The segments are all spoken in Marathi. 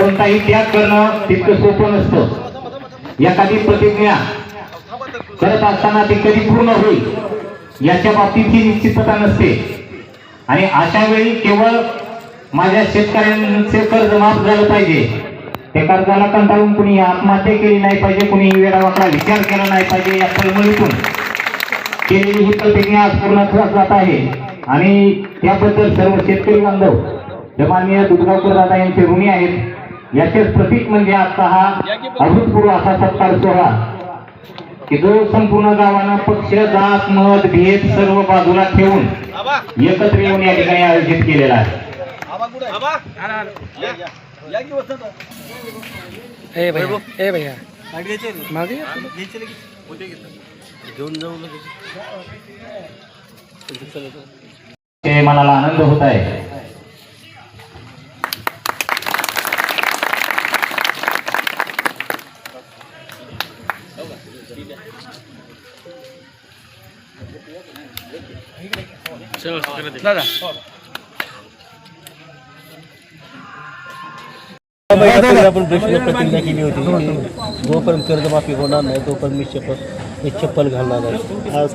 कोणताही त्याग करणं तितकं सोपं नसतं। एखादी प्रतिज्ञा करत असताना ती कधी पूर्ण होईल याच्या बाबतीत ही निश्चितता नसते आणि अशा वेळी केवळ माझ्या शेतकऱ्यांचे कर्ज माफ झालं पाहिजे, त्या कर्जाला कंटाळून कुणी आत्महत्या केली नाही पाहिजे, कुणी वेडावाकडा विचार केला नाही पाहिजे। या तळमळीतून केलेली ही प्रतिज्ञा आज पूर्ण जात आहे आणि त्याबद्दल सर्व शेतकरी बांधव माननीय दुधगावकर दादा यांचे ऋणी आहेत। याचेच प्रतीक म्हणजे आता हा अभूतपूर्व असा सत्कार सोहळा की जो संपूर्ण गावानं पक्ष जात मत भेद सर्व बाजूला ठेवून एकत्र येऊन या ठिकाणी आयोजित केलेला आहे। मनाला आनंद होत आहे। आपण प्रतिज्ञा केली होती की जोपर्यंत कर्जमाफी होणार नाही तोपर्यंत मी चप्पल घालणार नाही। आज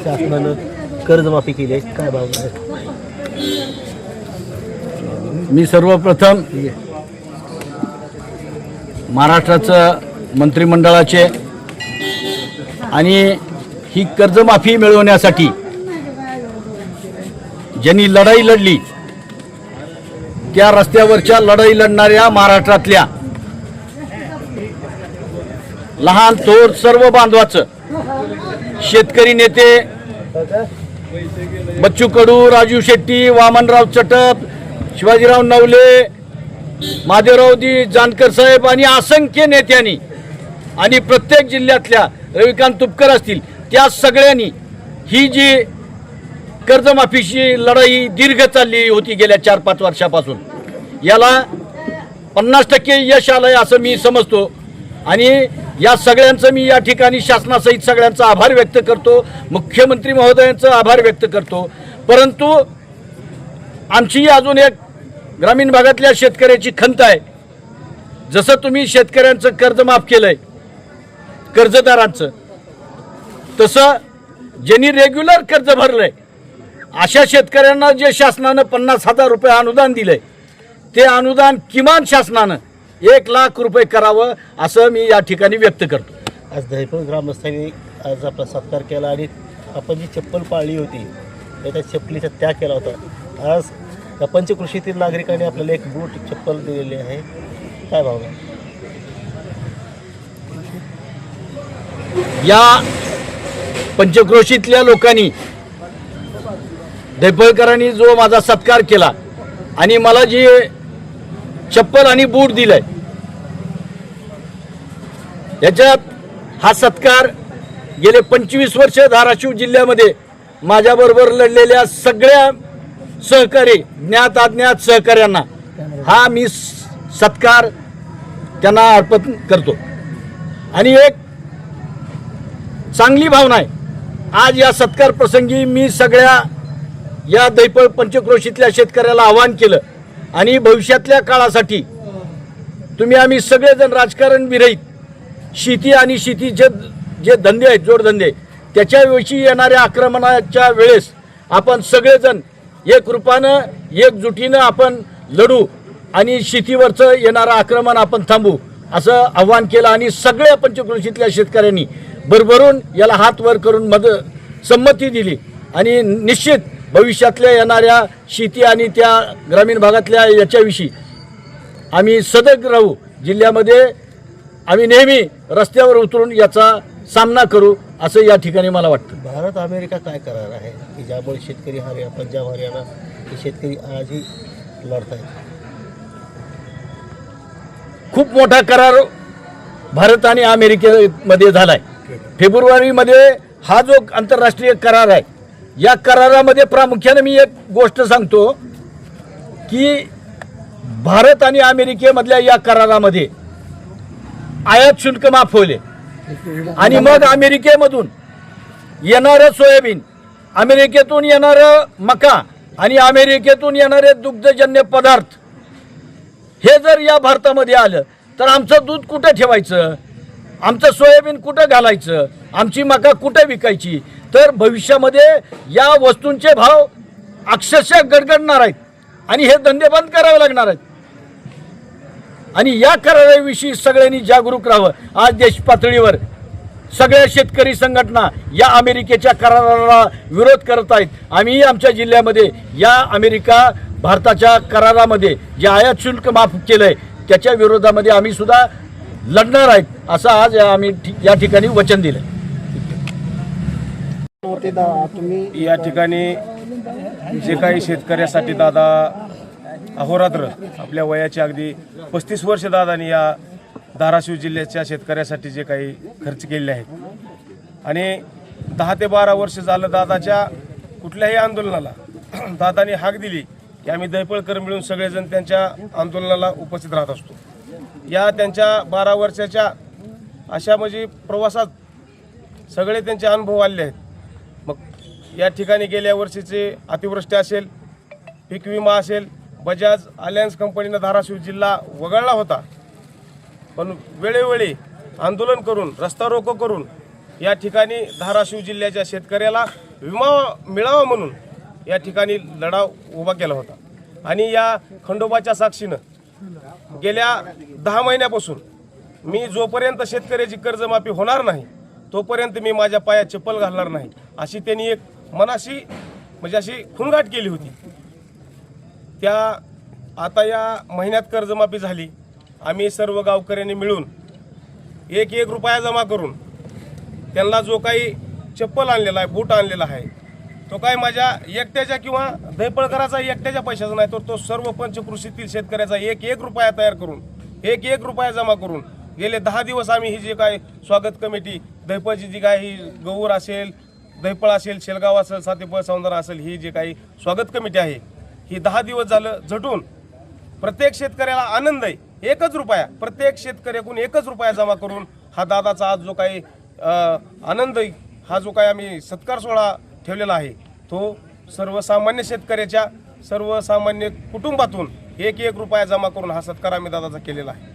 शासनानं कर्जमाफी केली आहे, काय भावना आहे? मी सर्वप्रथम महाराष्ट्राचं मंत्रिमंडळाचे आणि ही कर्जमाफी मिळवण्यासाठी ज्यांनी लढाई लढली त्या रस्त्यावरच्या लढाई लढणाऱ्या महाराष्ट्रातल्या लहान थोर सर्व बांधवाचं, शेतकरी नेते बच्चू कडू, राजू शेट्टी, वामनराव चटप, शिवाजीराव नवले, महादेवरावजी जानकर साहेब आणि असंख्य नेत्यांनी आणि प्रत्येक जिल्ह्यातल्या रविकांत तुपकर असतील त्या सगळ्यांनी ही जी कर्जमाफीची लढाई दीर्घ चालली होती गेल्या 4-5 वर्षापासून याला 50% यश आलंय असं मी समजतो आणि या सगळ्यांचं मी या ठिकाणी शासनासहित सगळ्यांचा आभार व्यक्त करतो, मुख्यमंत्री महोदयांचा आभार व्यक्त करतो। परंतु आमची अजून एक ग्रामीण भागातल्या शेतकऱ्याची खंत आहे, जसं तुम्ही शेतकऱ्यांचं कर्ज माफ केलंय कर्जदारांचं, तसं ज्यांनी रेग्युलर कर्ज भरलंय अशा शेतकऱ्यांना जे शासनानं 50,000 रुपये अनुदान दिलंय ते अनुदान किमान शासनानं 1,00,000 रुपये करावं असं मी या ठिकाणी व्यक्त करतो। आज दहिफळ ग्रामस्थांनी आज आपला सत्कार केला आणि आपण जी चप्पल पाळली होती त्या चप्पलीचा त्याग केला होता। आज या पंचकृषीतील नागरिकांनी आपल्याला एक बूट चप्पल दिलेली आहे, काय भावना? या पंचक्रोशीतल्या लोकांनी दहिफळकरांनी जो माझा सत्कार केला आणि मला जी चप्पल आणि बूट दिलंय याच्यात हा सत्कार गेले 25 वर्ष धाराशिव जिल्ह्यामध्ये माझ्याबरोबर लढलेल्या सगळ्या सहकारी ज्ञात अज्ञात सहकाऱ्यांना हा मी सत्कार त्यांना अर्पण करतो आणि एक चांगली भावना आहे। आज या सत्कार प्रसंगी मी सगळ्या या दहिफळ पंचक्रोशीतल्या शेतकऱ्याला आवाहन केलं आणि भविष्यातल्या काळासाठी तुम्ही आम्ही सगळेजण राजकारण विरहित शेती आणि शेतीचे जे धंदे आहेत जोडधंदे त्याच्याविषयी येणाऱ्या आक्रमणाच्या वेळेस आपण सगळेजण एक रूपानं एकजुटीनं आपण लढू आणि शेतीवरचं येणारं आक्रमण आपण थांबू असं आवाहन केलं आणि सगळ्या पंचक्रोशीतल्या शेतकऱ्यांनी भरभरून याला हात वर करून संमती दिली आणि निश्चित भविष्यातल्या येणाऱ्या शेती आणि त्या ग्रामीण भागातल्या याच्याविषयी आम्ही सजग राहू। जिल्ह्यामध्ये आम्ही नेहमी रस्त्यावर उतरून याचा सामना करू असं या ठिकाणी मला वाटतं। भारत अमेरिका काय करार आहे की ज्यामुळे शेतकरी पंजाब हरियाणा हे शेतकरी आजही लढत आहेत? खूप मोठा करार भारत आणि अमेरिकेमध्ये झालाय। फेब्रुवारीमध्ये हा जो आंतरराष्ट्रीय करार आहे या करारामध्ये प्रामुख्याने मी एक गोष्ट सांगतो की भारत आणि अमेरिकेमधल्या या करारामध्ये आयात शुल्क माफ होले आणि मग अमेरिकेमधून येणारं सोयाबीन, अमेरिकेतून येणारं मका आणि अमेरिकेतून येणारे दुग्धजन्य पदार्थ हे जर या भारतामध्ये आलं तर आमचं दूध कुठं ठेवायचं, आमचं सोयाबीन कुठं घालायचं, आमची मका कुठं विकायची? तर भविष्यामध्ये या वस्तूंचे भाव अक्षरशः गडगडणार आहेत आणि हे धंदे बंद करावे लागणार आहेत. आणि या कराराविषयी सगळ्यांनी जागरूक राहावं. आज देश पातळीवर सगळ्या शेतकरी संघटना या अमेरिकेच्या कराराला विरोध करत आहेत. आम्ही आमच्या जिल्ह्यामध्ये या अमेरिका भारताच्या करारामध्ये जे आयात शुल्क माफ केलं आहे त्याच्या विरोधामध्ये आम्ही सुद्धा लढणार आहेत, असं आज आम्ही या ठिकाणी वचन दिलं. या ठिकाणी जे काही शेतकऱ्यासाठी दादा अहोरात्र आपल्या वयाची अगदी 35 वर्ष दादानी या धाराशिव जिल्ह्याच्या शेतकऱ्यासाठी जे काही खर्च केलेले आहेत आणि 10 ते 12 वर्ष झालं दादाच्या कुठल्याही आंदोलनाला दादानी हाक दिली की आम्ही दहीपळकर मिळून सगळेजण त्यांच्या आंदोलनाला उपस्थित राहत असतो. या त्यांच्या 12 वर्षाच्या अशा म्हणजे प्रवासात सगळे त्यांचे अनुभव आले आहेत. मग या ठिकाणी गेल्या वर्षीचे अतिवृष्टी असेल, पीक विमा असेल, बजाज अलायन्स कंपनीनं धाराशिव जिल्हा वगळला होता, पण वेळोवेळी आंदोलन करून रस्ता रोको करून या ठिकाणी धाराशिव जिल्ह्याच्या शेतकऱ्याला विमा मिळावा म्हणून या ठिकाणी लढा उभा केला होता. आणि या खंडोबाच्या साक्षीनं गेल्या 10 महिन्यापासून मी जोपर्यंत शेतकऱ्याची कर्जमाफी होणार नाही तोपर्यंत मी माझ्या पायात चप्पल घालणार नाही अशी त्यांनी एक मनाशी म्हणजे अशी खुणगाठ केली होती. त्या आता या महिन्यात कर्जमाफी झाली. आम्ही सर्व गावकऱ्यांनी मिळून एक रुपया जमा करून त्यांना जो काही चप्पल आणलेला आहे, बूट आणलेला आहे, तो काय माझ्या एकट्याच्या किंवा दहीपळकराचा एकट्याच्या पैशाचा नाही, तर तो सर्व पंचकृषीतील शेतकऱ्याचा एक रुपया तयार करून एक रुपया जमा करून गेले 10 दिवस आम्ही ही जे काय स्वागत कमिटी दहीपळची जी काही गौर असेल, दहीपळ असेल, शेलगाव असेल, सातेपळ सौंदर्य असेल, ही जी काही स्वागत कमिटी आहे ही 10 दिवस झालं झटून प्रत्येक शेतकऱ्याला आनंद आहे. 1 रुपया प्रत्येक शेतकऱ्याकडून 1 रुपया जमा करून हा दादाचा आज जो काही आनंद आहे, हा जो काही आम्ही सत्कार सोहळा ठेवलेला आहे तो सर्वसामान्य शेतकऱ्याच्या सर्वसामान्य कुटुंबातून 1 रुपया जमा करून हा सत्कार आम्ही दादाचा केलेला आहे.